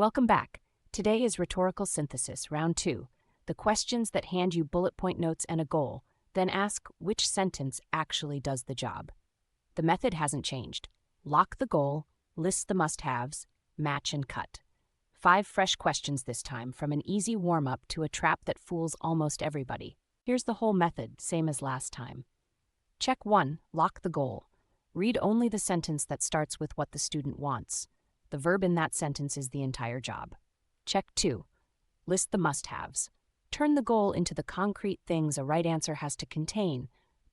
Welcome back. Today is Rhetorical Synthesis, Round 2. The questions that hand you bullet point notes and a goal, then ask which sentence actually does the job. The method hasn't changed. Lock the goal, list the must-haves, match and cut. 5 fresh questions this time, from an easy warm-up to a trap that fools almost everybody. Here's the whole method, same as last time. Check 1, lock the goal. Read only the sentence that starts with what the student wants. The verb in that sentence is the entire job. Check 2, list the must-haves. Turn the goal into the concrete things a right answer has to contain,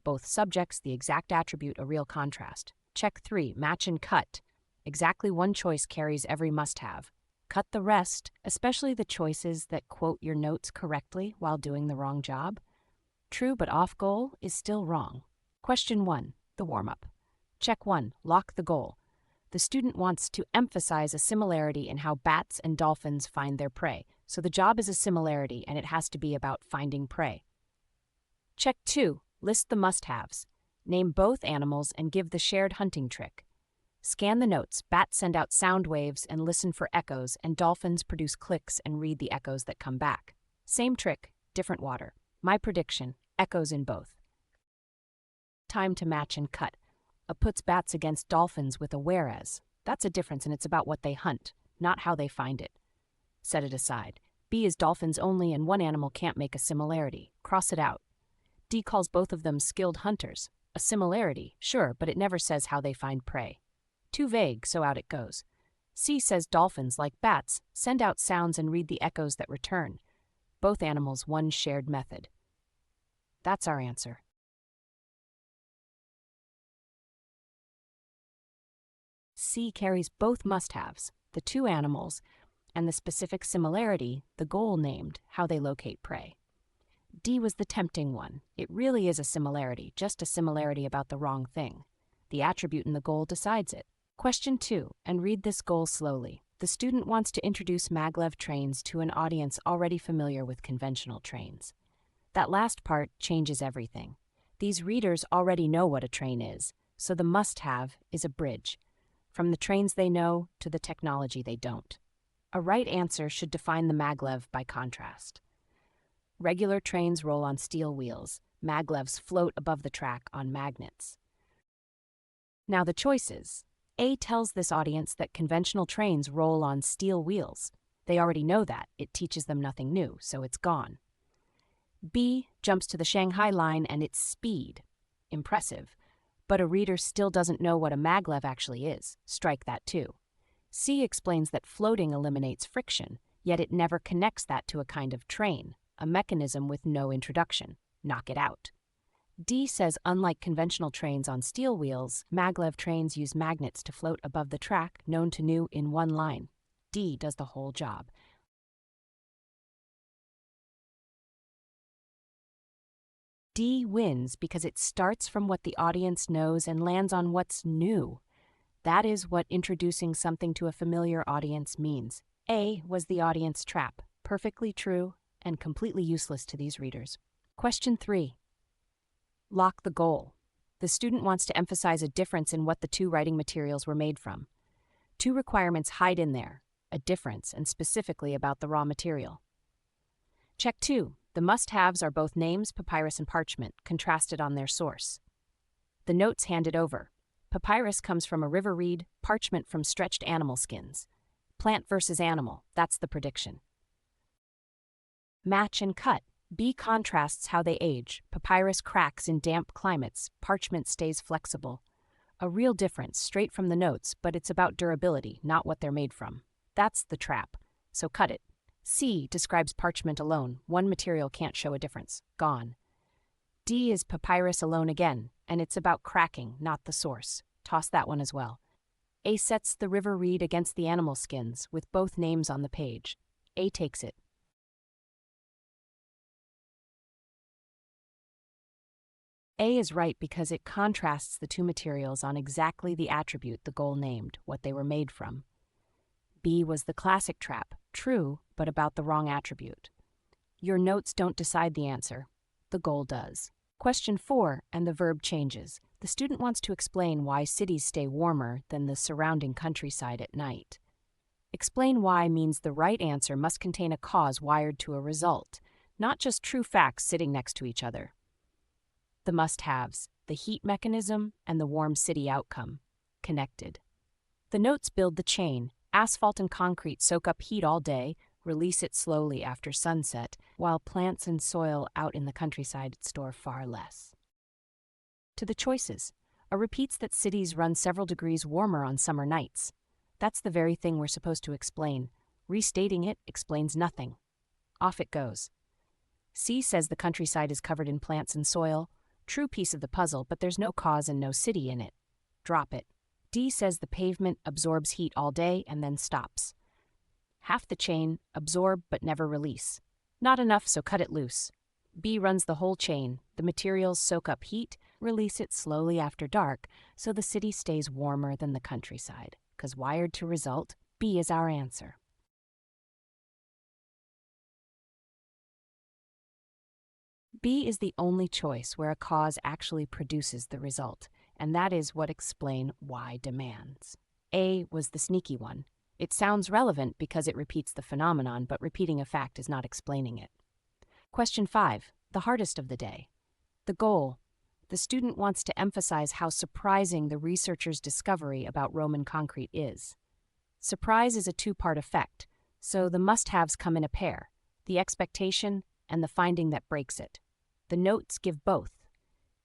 both subjects, the exact attribute, a real contrast. Check 3, match and cut. Exactly one choice carries every must-have. Cut the rest, especially the choices that quote your notes correctly while doing the wrong job. True but off goal is still wrong. Question 1, the warm-up. Check 1, lock the goal. The student wants to emphasize a similarity in how bats and dolphins find their prey, so the job is a similarity and it has to be about finding prey. Check 2, list the must-haves. Name both animals and give the shared hunting trick. Scan the notes. Bats send out sound waves and listen for echoes, and dolphins produce clicks and read the echoes that come back. Same trick, different water. My prediction, echoes in both. Time to match and cut. A puts bats against dolphins with a whereas. That's a difference, and it's about what they hunt, not how they find it. Set it aside. B is dolphins only, and one animal can't make a similarity. Cross it out. D calls both of them skilled hunters. A similarity, sure, but it never says how they find prey. Too vague, so out it goes. C says dolphins, like bats, send out sounds and read the echoes that return. Both animals, one shared method. That's our answer. C carries both must-haves, the two animals, and the specific similarity, the goal named, how they locate prey. D was the tempting one. It really is a similarity, just a similarity about the wrong thing. The attribute in the goal decides it. Question 2, and read this goal slowly. The student wants to introduce maglev trains to an audience already familiar with conventional trains. That last part changes everything. These readers already know what a train is, so the must-have is a bridge, from the trains they know to the technology they don't. A right answer should define the maglev by contrast. Regular trains roll on steel wheels. Maglevs float above the track on magnets. Now the choices. A tells this audience that conventional trains roll on steel wheels. They already know that. It teaches them nothing new, so it's gone. B jumps to the Shanghai line and its speed. Impressive. But a reader still doesn't know what a maglev actually is. Strike that too. C explains that floating eliminates friction, yet it never connects that to a kind of train, a mechanism with no introduction. Knock it out. D says unlike conventional trains on steel wheels, maglev trains use magnets to float above the track, known to new, in one line. D does the whole job. D wins because it starts from what the audience knows and lands on what's new. That is what introducing something to a familiar audience means. A was the audience trap, perfectly true and completely useless to these readers. Question 3. Lock the goal. The student wants to emphasize a difference in what the two writing materials were made from. 2 requirements hide in there, a difference, and specifically about the raw material. Check 2. The must-haves are both names, papyrus and parchment, contrasted on their source. The notes handed over. Papyrus comes from a river reed, parchment from stretched animal skins. Plant versus animal, that's the prediction. Match and cut. B contrasts how they age. Papyrus cracks in damp climates, parchment stays flexible. A real difference, straight from the notes, but it's about durability, not what they're made from. That's the trap, so cut it. C describes parchment alone. One material can't show a difference. Gone. D is papyrus alone again, and it's about cracking, not the source. Toss that one as well. A sets the river reed against the animal skins, with both names on the page. A takes it. A is right because it contrasts the two materials on exactly the attribute the goal named, what they were made from. B was the classic trap, true, but about the wrong attribute. Your notes don't decide the answer. The goal does. Question 4, and the verb changes. The student wants to explain why cities stay warmer than the surrounding countryside at night. Explain why means the right answer must contain a cause wired to a result, not just true facts sitting next to each other. The must-haves, the heat mechanism, and the warm city outcome, connected. The notes build the chain. Asphalt and concrete soak up heat all day, release it slowly after sunset, while plants and soil out in the countryside store far less. To the choices. A repeats that cities run several degrees warmer on summer nights. That's the very thing we're supposed to explain. Restating it explains nothing. Off it goes. C says the countryside is covered in plants and soil. True piece of the puzzle, but there's no cause and no city in it. Drop it. D says the pavement absorbs heat all day and then stops. Half the chain, absorb but never release. Not enough, so cut it loose. B runs the whole chain. The materials soak up heat, release it slowly after dark, so the city stays warmer than the countryside. 'Cause wired to result, B is our answer. B is the only choice where a cause actually produces the result, and that is what explain why demands. A was the sneaky one. It sounds relevant because it repeats the phenomenon, but repeating a fact is not explaining it. Question 5, the hardest of the day. The goal. The student wants to emphasize how surprising the researcher's discovery about Roman concrete is. Surprise is a two-part effect, so the must-haves come in a pair, the expectation and the finding that breaks it. The notes give both.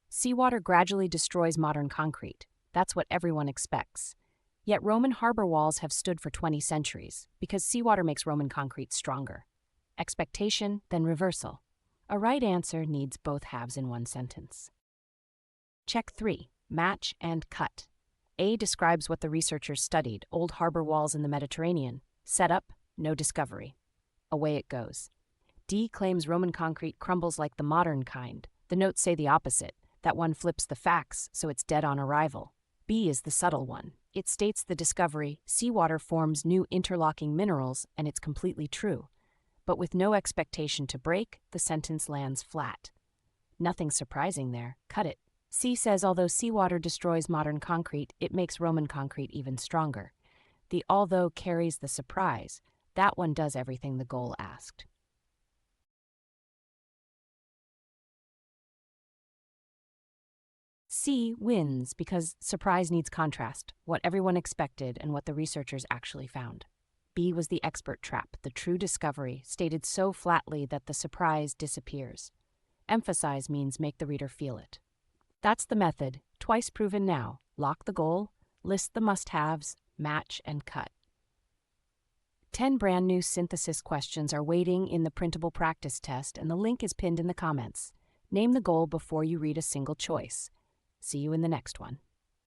Seawater gradually destroys modern concrete. That's what everyone expects. Yet Roman harbor walls have stood for 20 centuries because seawater makes Roman concrete stronger. Expectation, then reversal. A right answer needs both halves in one sentence. Check 3. Match and cut. A describes what the researchers studied, old harbor walls in the Mediterranean. Setup, no discovery. Away it goes. D claims Roman concrete crumbles like the modern kind. The notes say the opposite. That one flips the facts, so it's dead on arrival. B is the subtle one. It states the discovery, seawater forms new interlocking minerals, and it's completely true. But with no expectation to break, the sentence lands flat. Nothing surprising there. Cut it. C says although seawater destroys modern concrete, it makes Roman concrete even stronger. The although carries the surprise. That one does everything the goal asked. C wins because surprise needs contrast, what everyone expected and what the researchers actually found. B was the expert trap, the true discovery, stated so flatly that the surprise disappears. Emphasize means make the reader feel it. That's the method, twice proven now. Lock the goal, list the must-haves, match and cut. 10 brand new synthesis questions are waiting in the printable practice test, and the link is pinned in the comments. Name the goal before you read a single choice. See you in the next one.